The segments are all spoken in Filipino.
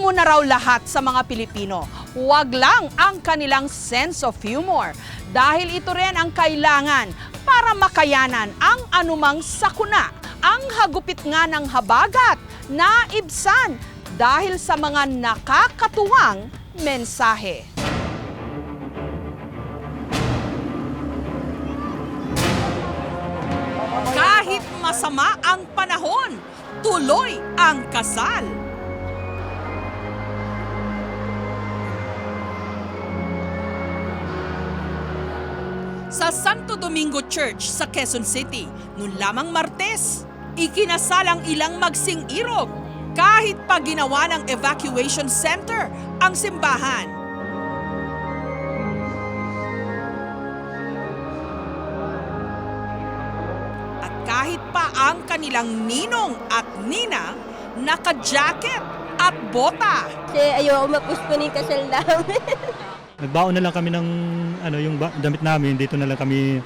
Alam mo na raw lahat sa mga Pilipino, huwag lang ang kanilang sense of humor dahil ito rin ang kailangan para makayanan ang anumang sakuna. Ang hagupit nga ng habagat na ibsan dahil sa mga nakakatuwang mensahe. Kahit masama ang panahon, tuloy ang kasal. Sa Santo Domingo Church sa Quezon City, noon lamang Martes, ikinasal ang ilang magsing-irog kahit pa ginawa ng evacuation center ang simbahan. At kahit pa ang kanilang ninong at nina naka-jacket at bota. Kasi ayoko mapuspunin kasal namin. Nagbaon na lang kami ng yung damit namin, dito na lang kami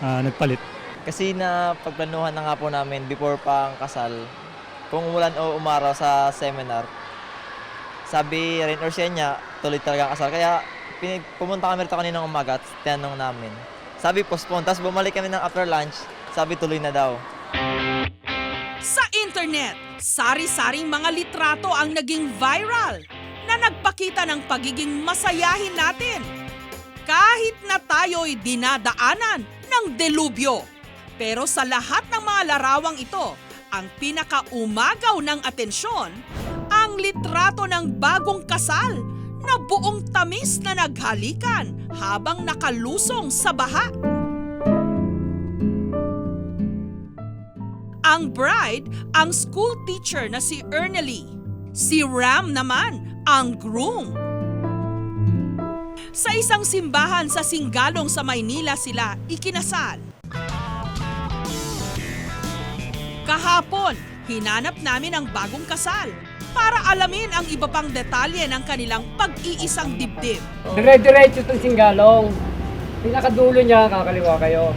nagpalit. Kasi na pagplanuhan na nga po namin before pa ang kasal, kung umulan o umaraw sa seminar, sabi rain or shine niya, tuloy talaga ang kasal. Kaya pumunta kami rito kaninang umaga at tinanong namin. Sabi postpone, tapos bumalik kami ng after lunch, sabi tuloy na daw. Sa internet, sari-saring mga litrato ang naging viral na nagpakita ng pagiging masayahin natin. Kahit na tayo'y dinadaanan ng delubyo. Pero sa lahat ng mga larawang ito, ang pinakaumagaw ng atensyon, ang litrato ng bagong kasal na buong tamis na naghalikan habang nakalusong sa baha. Ang bride, ang school teacher na si Ernely. Si Ram naman, ang groom. Sa isang simbahan sa Singalong sa Maynila sila ikinasal. Kahapon, hinanap namin ang bagong kasal para alamin ang iba pang detalye ng kanilang pag-iisang dibdib. Dire-diretso itong Singgalong. Pinakadulo niya, kakaliwa kayo.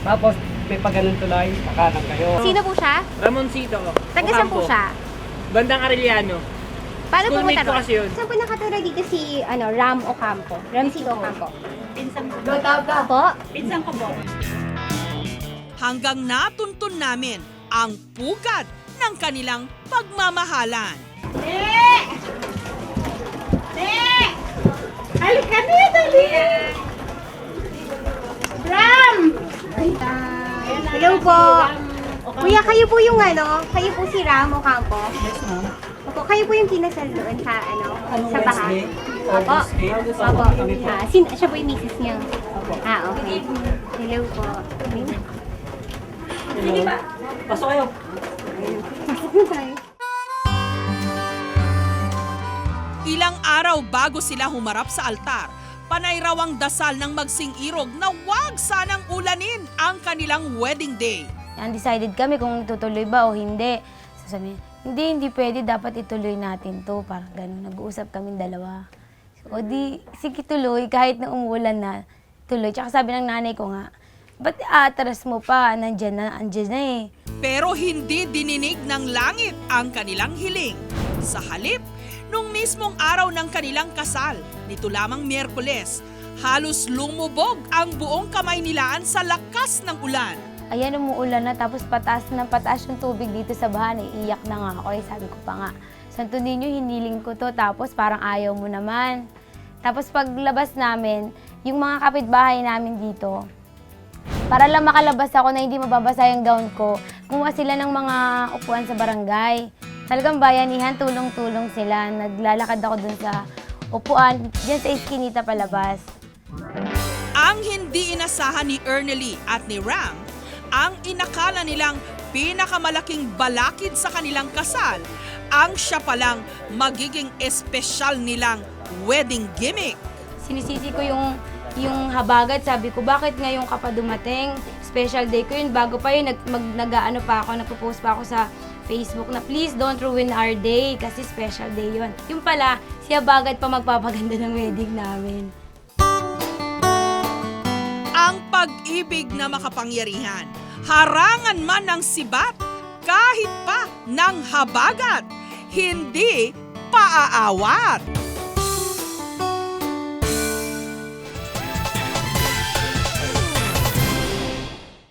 Tapos may pagganon tulay, kakanan kayo. Sino po siya? Ramoncito. Taga saan po siya? Bandang Arellano. Paano po Schoolmate ko matanong? kasi yun. Saan po nakatira dito si Ram Ocampo? Ramsito Ocampo. Pinsang ko. Po? Pinsang ko po. Hanggang natuntun namin ang pugad ng kanilang pagmamahalan. Halika na, dali! Ram! Hello po. Kuya, kayo po yung kayo po si Ram Ocampo? Yes, ma'am. Opo, kayo po yung kinasal doon sa sa bahay? Opo. August Opo. kami po. Siya po yung misis niyo? Okay. Hello po. Sige ba? Pasok kayo. Pasok na tayo. Ilang araw bago sila humarap sa altar, panay raw ang dasal ng magsing-irog na wag sanang ulanin ang kanilang wedding day. Undecided kami kung tutuloy ba o hindi. Sabi, hindi pwede, dapat ituloy natin to. Parang ganun, nag-uusap kami dalawa. O di, sige tuloy, kahit na umuulan na, tuloy. Tsaka sabi ng nanay ko nga, ba't atras mo pa? Andyan na eh. Pero hindi dininig ng langit ang kanilang hiling. Sa halip, nung mismong araw ng kanilang kasal, nito lamang Miyerkules, halos lumubog ang buong Kamaynilaan sa lakas ng ulan. Ayan, umuulan na, tapos pataas yung tubig dito sa baha. Iiyak na nga ako. Sabi ko pa nga, Santo Niño, hiniling ko to, tapos parang ayaw mo naman. Tapos paglabas namin, yung mga kapitbahay namin dito, para lang makalabas ako na hindi mababasa yung gown ko, kumuha sila ng mga upuan sa barangay. Talagang bayanihan, tulong-tulong sila. Naglalakad ako dun sa upuan, dyan sa iskinita palabas. Ang hindi inasahan ni Ernely at ni Ram, ang inakala nilang pinakamalaking balakid sa kanilang kasal, ang siya palang magiging espesyal nilang wedding gimmick. Sinisisi ko yung habagat, sabi ko, bakit ngayon ka pa dumating? Special day ko yun, bago pa yun, nagpo-post pa ako sa Facebook na please don't ruin our day kasi special day yun. Yung pala, si habagat pa magpapaganda ng wedding namin. Ang pag-ibig na makapangyarihan, harangan man ng sibat, kahit pa ng habagat, hindi paaawat.